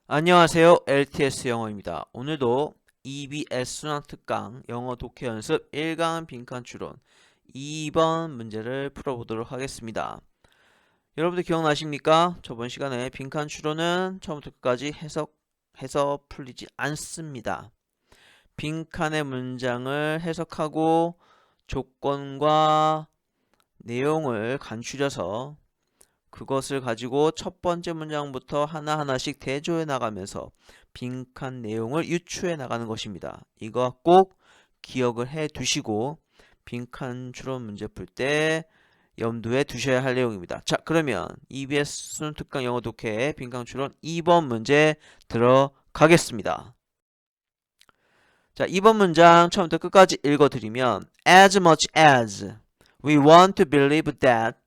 안녕하세요. LTS 영어입니다. 오늘도 EBS 순환특강 영어 독해 연습 1강 빈칸 추론 2번 문제를 풀어보도록 하겠습니다. 여러분들 기억나십니까? 저번 시간에 빈칸 추론은 처음부터 끝까지 해서 풀리지 않습니다. 빈칸의 문장을 해석하고 조건과 내용을 간추려서 그것을 가지고 첫 번째 문장부터 하나하나씩 대조해 나가면서 빈칸 내용을 유추해 나가는 것입니다. 이거 꼭 기억을 해 두시고 빈칸 추론 문제 풀 때 염두에 두셔야 할 내용입니다. 자, 그러면 EBS 수능특강 영어 독해 빈칸 추론 2번 문제 들어가겠습니다. 자, 2번 문장 처음부터 끝까지 읽어드리면 As much as we want to believe that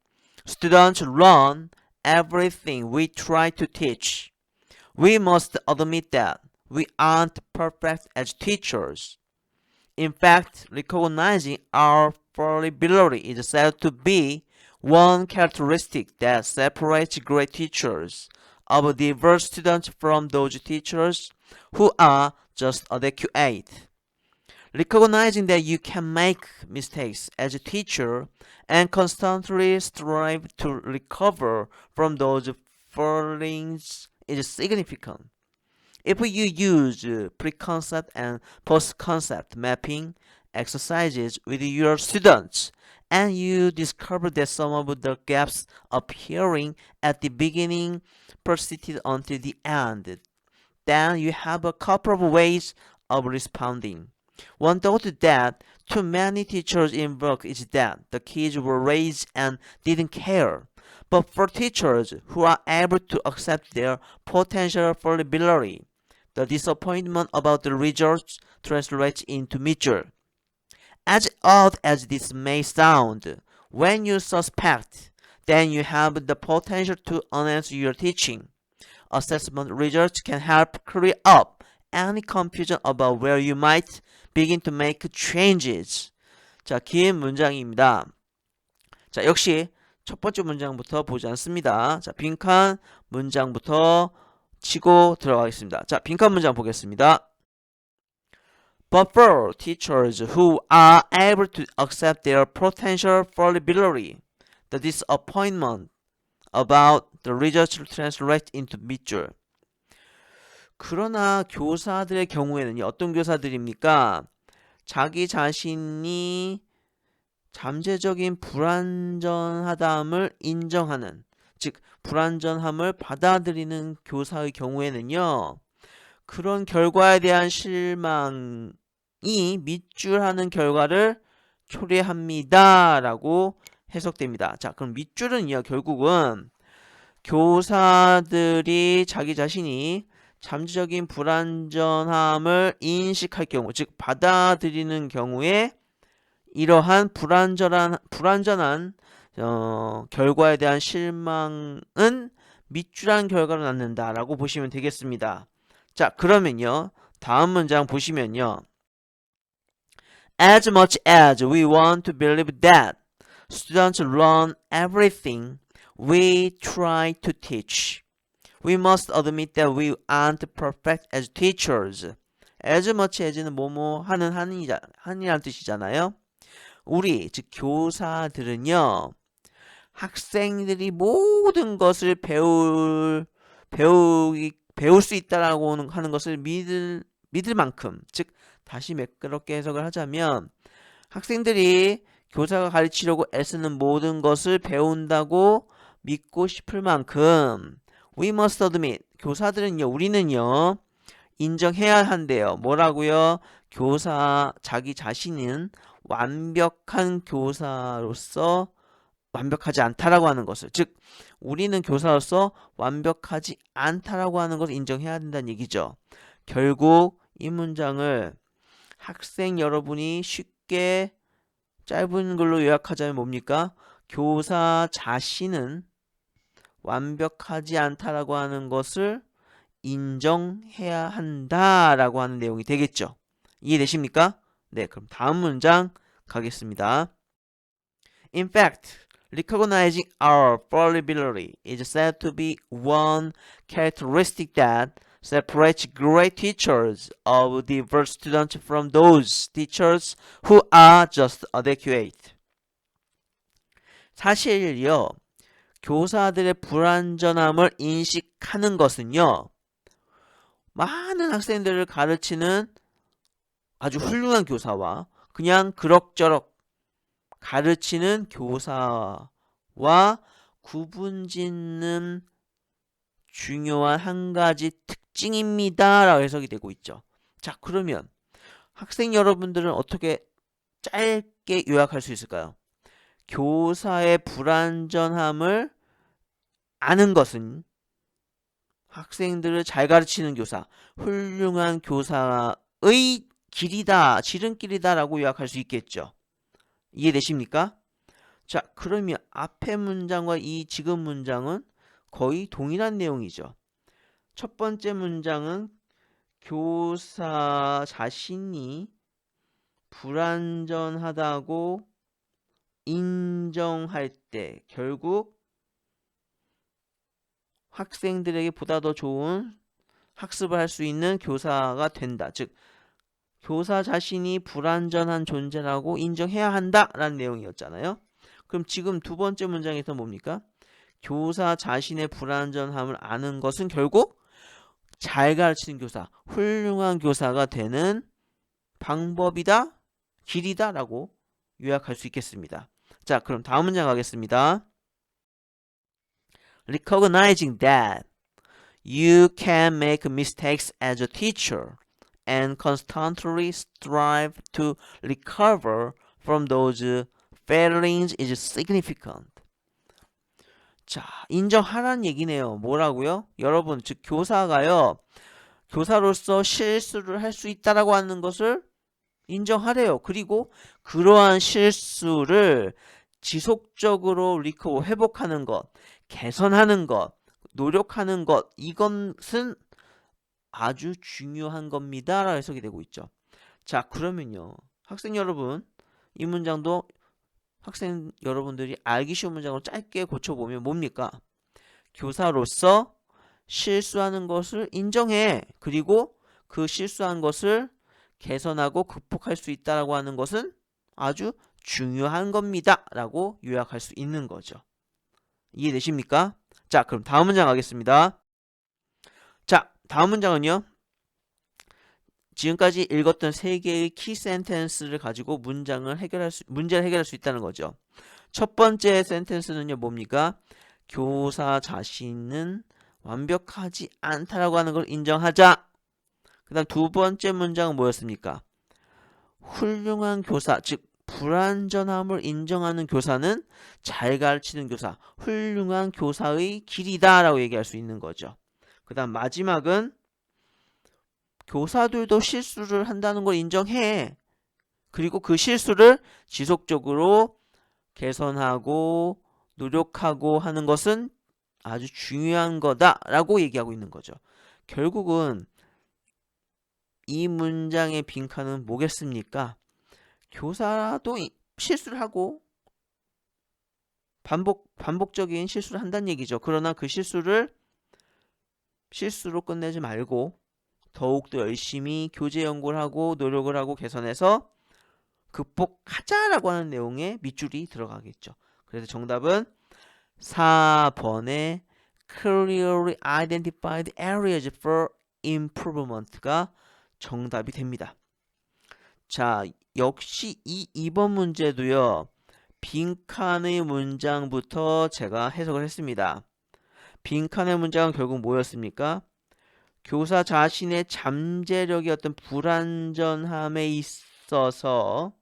students learn everything we try to teach, we must admit that we aren't perfect as teachers. In fact, recognizing our fallibility is said to be one characteristic that separates great teachers of diverse students from those teachers who are just adequate. Recognizing that you can make mistakes as a teacher and constantly strive to recover from those failings is significant. If you use pre-concept and post-concept mapping exercises with your students and you discover that some of the gaps appearing at the beginning persisted until the end, then you have a couple of ways of responding. One thought that too many teachers invoke is that the kids were raised and didn't care. But for teachers who are able to accept their potential fallibility, the disappointment about the results translates into misery. As odd as this may sound, when you suspect, then you have the potential to enhance your teaching. Assessment results can help clear up any confusion about where you might begin to make changes. 자, 긴 문장입니다. 자, 역시 첫 번째 문장부터 보지 않습니다. 자, 빈칸 문장부터 치고 들어가겠습니다. 자, 빈칸 문장 보겠습니다. But for teachers who are able to accept their potential fallibility, the disappointment about the results translate into misery. 그러나 교사들의 경우에는 어떤 교사들입니까? 자기 자신이 잠재적인 불완전하다함을 인정하는, 즉 불완전함을 받아들이는 교사의 경우에는요, 그런 결과에 대한 실망이 밑줄하는 결과를 초래합니다 라고 해석됩니다. 자, 그럼 밑줄은요, 결국은 교사들이 자기 자신이 잠재적인 불완전함을 인식할 경우, 즉 받아들이는 경우에 이러한 불완전한 결과에 대한 실망은 밑줄한 결과를 낳는다라고 보시면 되겠습니다. 자, 그러면요, 다음 문장 보시면요, As much as we want to believe that students learn everything we try to teach, we must admit that we aren't perfect as teachers. as much as는 뭐뭐 하는 한이란 뜻이잖아요. 우리, 즉 교사들은요, 학생들이 모든 것을 배울 수 있다라고 하는 것을 믿을 만큼, 즉 다시 매끄럽게 해석을 하자면 학생들이 교사가 가르치려고 애쓰는 모든 것을 배운다고 믿고 싶을 만큼 we must admit, 교사들은요, 우리는요, 인정해야 한대요. 뭐라고요? 자기 자신은 완벽한 교사로서 완벽하지 않다라고 하는 것을, 즉 우리는 교사로서 완벽하지 않다라고 하는 것을 인정해야 된다는 얘기죠. 결국 이 문장을 학생 여러분이 쉽게 짧은 글로 요약하자면 뭡니까? 교사 자신은 완벽하지 않다라고 하는 것을 인정해야 한다라고 하는 내용이 되겠죠. 이해되십니까? 네, 그럼 다음 문장 가겠습니다. In fact, recognizing our fallibility is said to be one characteristic that separates great teachers of diverse students from those teachers who are just adequate. 사실요, 교사들의 불완전함을 인식하는 것은요, 많은 학생들을 가르치는 아주 훌륭한 교사와 그냥 그럭저럭 가르치는 교사와 구분짓는 중요한 한 가지 특징입니다 라고 해석이 되고 있죠. 자, 그러면 학생 여러분들은 어떻게 짧게 요약할 수 있을까요? 교사의 불완전함을 아는 것은 학생들을 잘 가르치는 교사, 훌륭한 교사의 길이다, 지름길이다 라고 요약할 수 있겠죠. 이해되십니까? 자, 그러면 앞의 문장과 이 지금 문장은 거의 동일한 내용이죠. 첫 번째 문장은 교사 자신이 불완전하다고 인정할 때 결국 학생들에게 보다 더 좋은 학습을 할 수 있는 교사가 된다. 즉, 교사 자신이 불완전한 존재라고 인정해야 한다라는 내용이었잖아요. 그럼 지금 두 번째 문장에서 뭡니까? 교사 자신의 불완전함을 아는 것은 결국 잘 가르치는 교사, 훌륭한 교사가 되는 방법이다, 길이다 라고 요약할 수 있겠습니다. 자, 그럼 다음 문장 가겠습니다. Recognizing that you can make mistakes as a teacher and constantly strive to recover from those failings is significant. 자, 인정하라는 얘기네요. 뭐라고요? 여러분, 즉 교사가요. 교사로서 실수를 할 수 있다라고 하는 것을 인정하래요. 그리고 그러한 실수를 지속적으로 회복하는 것, 개선하는 것, 노력하는 것, 이것은 아주 중요한 겁니다. 라고 해석이 되고 있죠. 자, 그러면요. 학생 여러분, 이 문장도 학생 여러분들이 알기 쉬운 문장으로 짧게 고쳐보면 뭡니까? 교사로서 실수하는 것을 인정해. 그리고 그 실수한 것을 개선하고 극복할 수 있다라고 하는 것은 아주 중요한 겁니다. 라고 요약할 수 있는 거죠. 이해되십니까? 자, 그럼 다음 문장 가겠습니다. 자, 다음 문장은요. 지금까지 읽었던 세 개의 키 센텐스를 가지고 문제를 해결할 수 있다는 거죠. 첫 번째 센텐스는요, 뭡니까? 교사 자신은 완벽하지 않다라고 하는 걸 인정하자. 그 다음 두 번째 문장은 뭐였습니까? 훌륭한 교사, 즉 불완전함을 인정하는 교사는 잘 가르치는 교사, 훌륭한 교사의 길이다 라고 얘기할 수 있는 거죠. 그 다음 마지막은 교사들도 실수를 한다는 걸 인정해. 그리고 그 실수를 지속적으로 개선하고 노력하고 하는 것은 아주 중요한 거다라고 얘기하고 있는 거죠. 결국은 이 문장의 빈칸은 뭐겠습니까? 교사도 실수를 하고 반복적인 실수를 한다는 얘기죠. 그러나 그 실수로 끝내지 말고 더욱더 열심히 교재 연구를 하고 노력을 하고 개선해서 극복하자라고 하는 내용의 밑줄이 들어가겠죠. 그래서 정답은 4번의 clearly identified areas for improvement가 정답이 됩니다. 자, 역시 이 2번 문제도요. 빈칸의 문장부터 제가 해석을 했습니다. 빈칸의 문장은 결국 뭐였습니까? 교사 자신의 잠재력의 어떤 불완전함에 있어서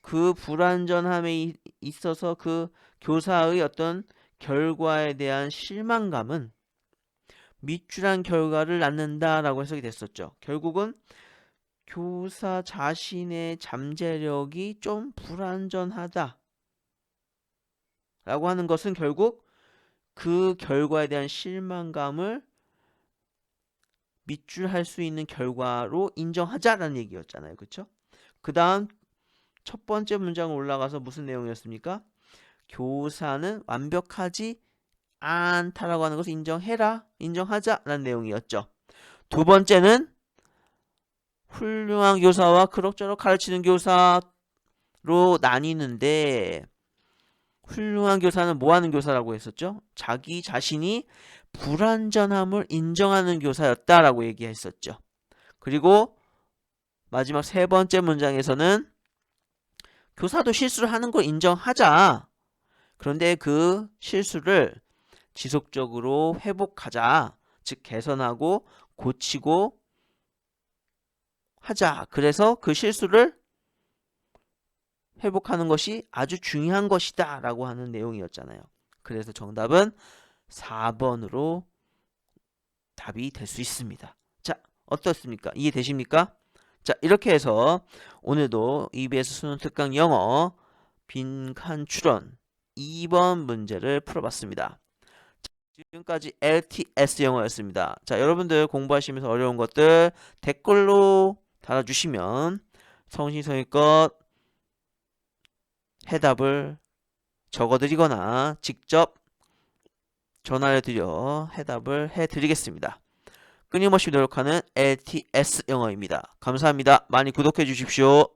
그 교사의 어떤 결과에 대한 실망감은 밑줄한 결과를 낳는다라고 해석이 됐었죠. 결국은 교사 자신의 잠재력이 좀 불완전하다 라고 하는 것은 결국 그 결과에 대한 실망감을 밑줄할 수 있는 결과로 인정하자라는 얘기였잖아요. 그렇죠? 그 다음 첫 번째 문장 올라가서 무슨 내용이었습니까? 교사는 완벽하지 않다라고 하는 것을 인정해라, 인정하자라는 내용이었죠. 두 번째는 훌륭한 교사와 그럭저럭 가르치는 교사로 나뉘는데, 훌륭한 교사는 뭐 하는 교사라고 했었죠? 자기 자신이 불완전함을 인정하는 교사였다라고 얘기했었죠. 그리고 마지막 세 번째 문장에서는 교사도 실수를 하는 걸 인정하자. 그런데 그 실수를 지속적으로 회복하자. 즉 개선하고 고치고 하자. 그래서 그 실수를 회복하는 것이 아주 중요한 것이다 라고 하는 내용이었잖아요. 그래서 정답은 4번으로 답이 될 수 있습니다. 자, 어떻습니까? 이해되십니까? 자, 이렇게 해서 오늘도 EBS 수능 특강 영어 빈칸 추론 2번 문제를 풀어봤습니다. 자, 지금까지 LTS 영어였습니다. 자, 여러분들 공부하시면서 어려운 것들 댓글로 달아주시면 성심성의껏 해답을 적어드리거나 직접 전화를 드려 해답을 해드리겠습니다. 끊임없이 노력하는 LTS 영어입니다. 감사합니다. 많이 구독해 주십시오.